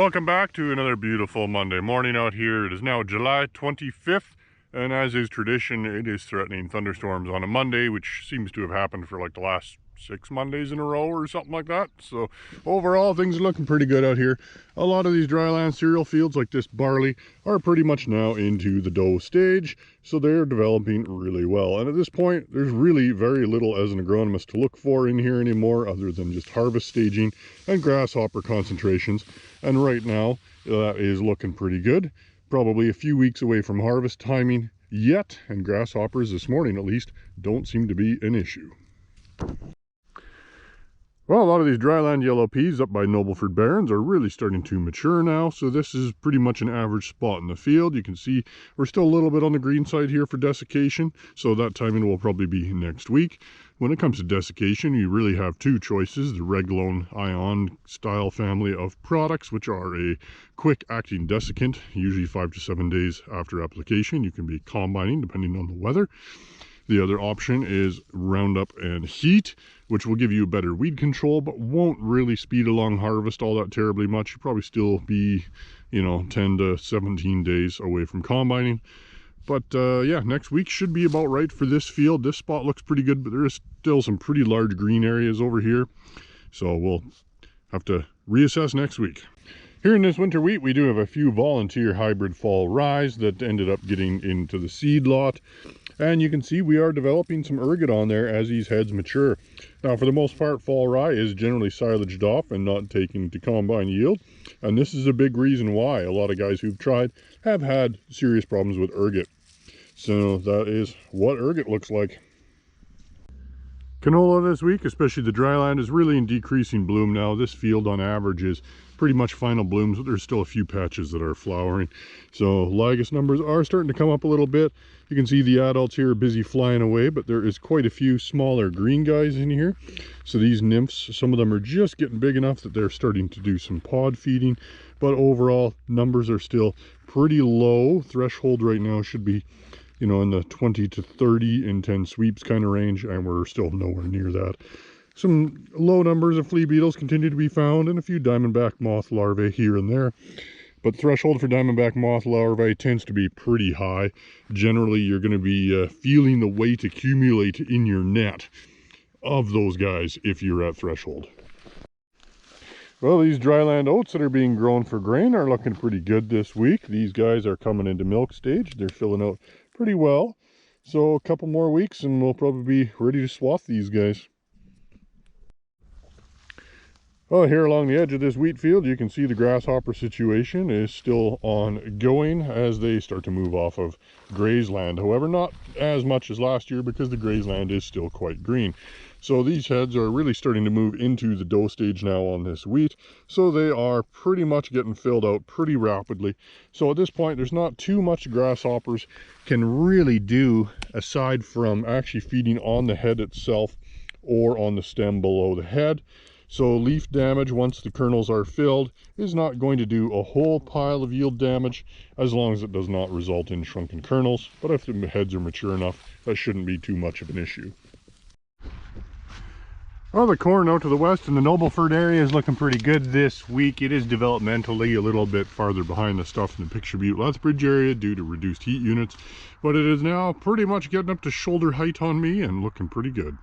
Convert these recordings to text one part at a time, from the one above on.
Welcome back to another beautiful Monday morning out here. It is now July 25th, and as is tradition, it is threatening thunderstorms on a Monday, which seems to have happened for like the last 6 Mondays in a row or something like that. So overall, things are looking pretty good out here. A lot of these dryland cereal fields like this barley are pretty much now into the dough stage, so they're developing really well. And at this point, there's really very little as an agronomist to look for in here anymore other than just harvest staging and grasshopper concentrations. And right now, that is looking pretty good. Probably a few weeks away from harvest timing yet, and grasshoppers, this morning at least, don't seem to be an issue. Well, a lot of these dryland yellow peas up by Nobleford Barrens are really starting to mature now, so this is pretty much an average spot in the field. You can see we're still a little bit on the green side here for desiccation, so that timing will probably be next week. When it comes to desiccation, you really have two choices: the Reglone Ion style family of products, which are a quick acting desiccant, usually 5 to 7 days after application. You can be combining depending on the weather. The other option is Roundup and Heat, which will give you better weed control, but won't really speed along harvest all that terribly much. You'll probably still be, 10 to 17 days away from combining. But yeah, next week should be about right for this field. This spot looks pretty good, but there is still some pretty large green areas over here. So we'll have to reassess next week. Here in this winter wheat, we do have a few volunteer hybrid fall rye that ended up getting into the seed lot. And you can see we are developing some ergot on there as these heads mature. Now, for the most part, fall rye is generally silaged off and not taken to combine yield. And this is a big reason why a lot of guys who've tried have had serious problems with ergot. So that is what ergot looks like. Canola this week, especially the dryland, is really in decreasing bloom now. This field on average is pretty much final blooms, but there's still a few patches that are flowering. So Lygus numbers are starting to come up a little bit. You can see the adults here are busy flying away, but there is quite a few smaller green guys in here. So these nymphs, some of them are just getting big enough that they're starting to do some pod feeding, but overall numbers are still pretty low. Threshold right now should be in the 20 to 30 in 10 sweeps kind of range, and we're still nowhere near that. Some low numbers of flea beetles continue to be found, and a few diamondback moth larvae here and there. But threshold for diamondback moth larvae tends to be pretty high. Generally, you're going to be feeling the weight accumulate in your net of those guys if you're at threshold. Well, these dryland oats that are being grown for grain are looking pretty good this week. These guys are coming into milk stage. They're filling out pretty well. So a couple more weeks and we'll probably be ready to swath these guys. Well, here along the edge of this wheat field, you can see the grasshopper situation is still ongoing as they start to move off of grazeland. However, not as much as last year because the grazeland is still quite green. So these heads are really starting to move into the dough stage now on this wheat. So they are pretty much getting filled out pretty rapidly. So at this point, there's not too much grasshoppers can really do aside from actually feeding on the head itself or on the stem below the head. So leaf damage, once the kernels are filled, is not going to do a whole pile of yield damage as long as it does not result in shrunken kernels. But if the heads are mature enough, that shouldn't be too much of an issue. Well, the corn out to the west in the Nobleford area is looking pretty good this week. It is developmentally a little bit farther behind the stuff in the Picture Butte Lethbridge area due to reduced heat units, but it is now pretty much getting up to shoulder height on me and looking pretty good.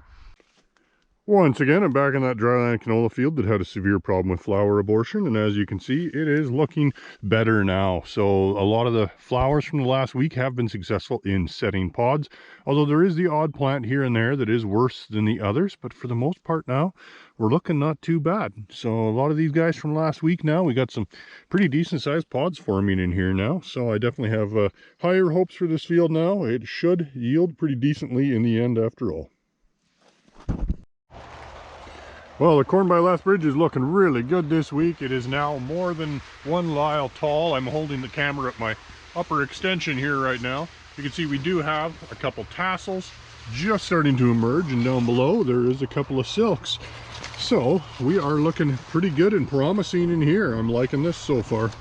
Once again, I'm back in that dryland canola field that had a severe problem with flower abortion, and as you can see, it is looking better now. So a lot of the flowers from the last week have been successful in setting pods, although there is the odd plant here and there that is worse than the others, but for the most part now, we're looking not too bad. So a lot of these guys from last week now, we got some pretty decent sized pods forming in here now, so I definitely have higher hopes for this field now. It should yield pretty decently in the end after all. Well, the corn by Lethbridge is looking really good this week. It is now more than 1 lisle tall. I'm holding the camera at my upper extension here right now. You can see we do have a couple tassels just starting to emerge, and down below there is a couple of silks. So we are looking pretty good and promising in here. I'm liking this so far.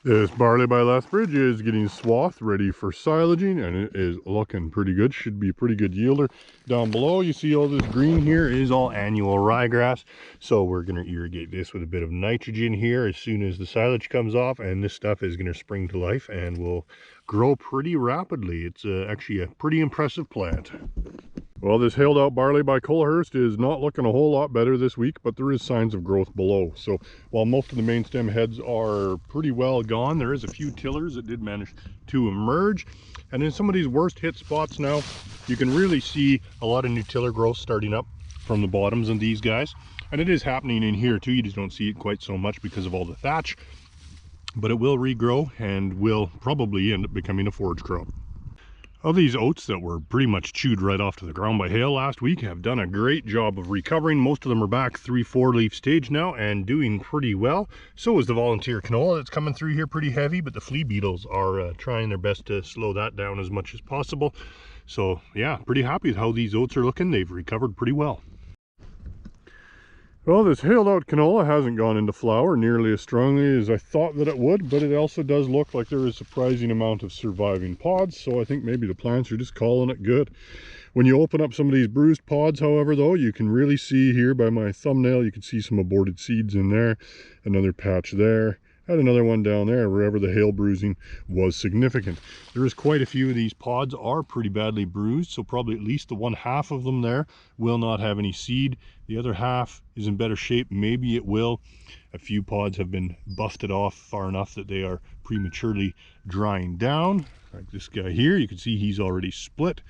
This barley by Lethbridge is getting swathed, ready for silaging, and it is looking pretty good. Should be a pretty good yielder. Down below, you see all this green here is all annual ryegrass. So we're going to irrigate this with a bit of nitrogen here as soon as the silage comes off, and this stuff is going to spring to life and will grow pretty rapidly. It's actually a pretty impressive plant. Well, this hailed out barley by Colehurst is not looking a whole lot better this week, but there is signs of growth below. So while most of the main stem heads are pretty well gone, there is a few tillers that did manage to emerge. And in some of these worst hit spots now, you can really see a lot of new tiller growth starting up from the bottoms of these guys. And it is happening in here too. You just don't see it quite so much because of all the thatch. But it will regrow and will probably end up becoming a forage crop. All these oats that were pretty much chewed right off to the ground by hail last week have done a great job of recovering. Most of them are back 3-4 leaf stage now and doing pretty well. So is the volunteer canola that's coming through here pretty heavy, but the flea beetles are trying their best to slow that down as much as possible. So yeah, pretty happy with how these oats are looking. They've recovered pretty well. Well, this hailed out canola hasn't gone into flower nearly as strongly as I thought that it would, but it also does look like there is a surprising amount of surviving pods, so I think maybe the plants are just calling it good. When you open up some of these bruised pods, however, though, you can really see here by my thumbnail, you can see some aborted seeds in there, another patch there, and another one down there wherever the hail bruising was significant. There is quite a few of these pods are pretty badly bruised, so probably at least the one half of them there will not have any seed. The other half is in better shape. Maybe it will. A few pods have been busted off far enough that they are prematurely drying down. Like this guy here, you can see he's already split.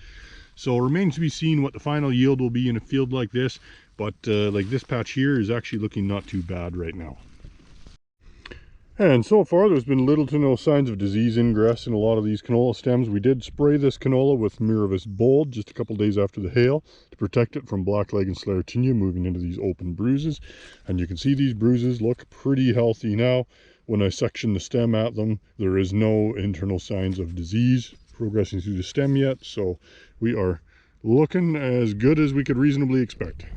So it remains to be seen what the final yield will be in a field like this, but like this patch here is actually looking not too bad right now. And so far there's been little to no signs of disease ingress in a lot of these canola stems. We did spray this canola with Miravis Bold just a couple days after the hail to protect it from blackleg and sclerotinia moving into these open bruises. And you can see these bruises look pretty healthy now. When I section the stem at them, there is no internal signs of disease progressing through the stem yet. So we are looking as good as we could reasonably expect.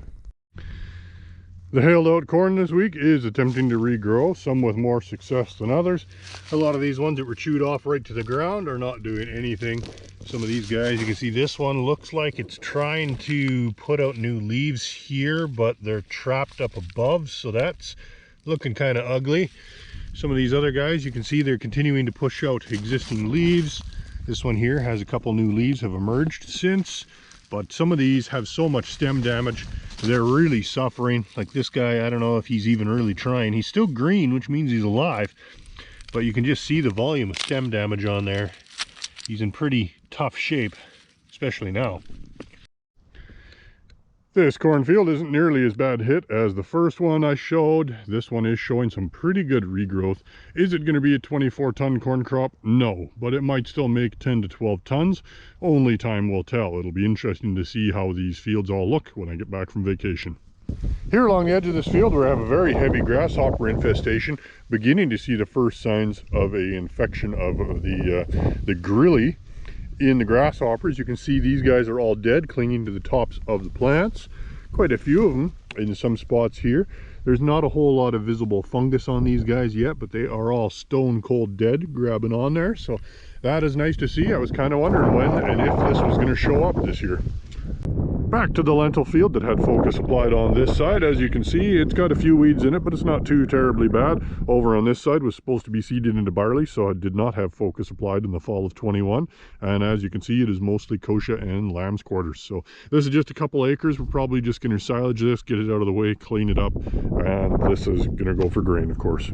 The hailed out corn this week is attempting to regrow, some with more success than others. A lot of these ones that were chewed off right to the ground are not doing anything. Some of these guys, you can see this one looks like it's trying to put out new leaves here, but they're trapped up above, so that's looking kind of ugly. Some of these other guys, you can see they're continuing to push out existing leaves. This one here has a couple new leaves have emerged since. But some of these have so much stem damage, they're really suffering. Like this guy, I don't know if he's even really trying. He's still green, which means he's alive. But you can just see the volume of stem damage on there. He's in pretty tough shape, especially now. This cornfield isn't nearly as bad hit as the first one I showed. This one is showing some pretty good regrowth. Is it going to be a 24-ton corn crop? No, but it might still make 10 to 12 tons. Only time will tell. It'll be interesting to see how these fields all look when I get back from vacation. Here along the edge of this field we have a very heavy grasshopper infestation, beginning to see the first signs of an infection of the grilly in the grasshoppers. You can see these guys are all dead, clinging to the tops of the plants. Quite a few of them in some spots here. There's not a whole lot of visible fungus on these guys yet, but they are all stone cold dead, grabbing on there. So that is nice to see. I was kind of wondering when and if this was going to show up this year. Back to the lentil field that had focus applied on this side. As you can see, it's got a few weeds in it, but it's not too terribly bad. Over on this side was supposed to be seeded into barley, so it did not have focus applied in the fall of 21. And as you can see, it is mostly kochia and lamb's quarters. So this is just a couple acres. We're probably just going to silage this, get it out of the way, clean it up, and this is going to go for grain, of course.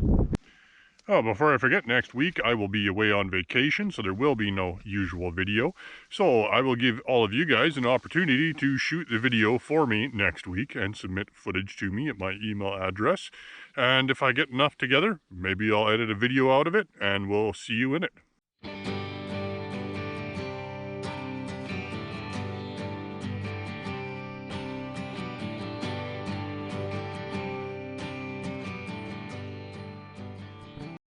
Oh, before I forget, next week I will be away on vacation, so there will be no usual video. So I will give all of you guys an opportunity to shoot the video for me next week and submit footage to me at my email address. And if I get enough together, maybe I'll edit a video out of it, and we'll see you in it.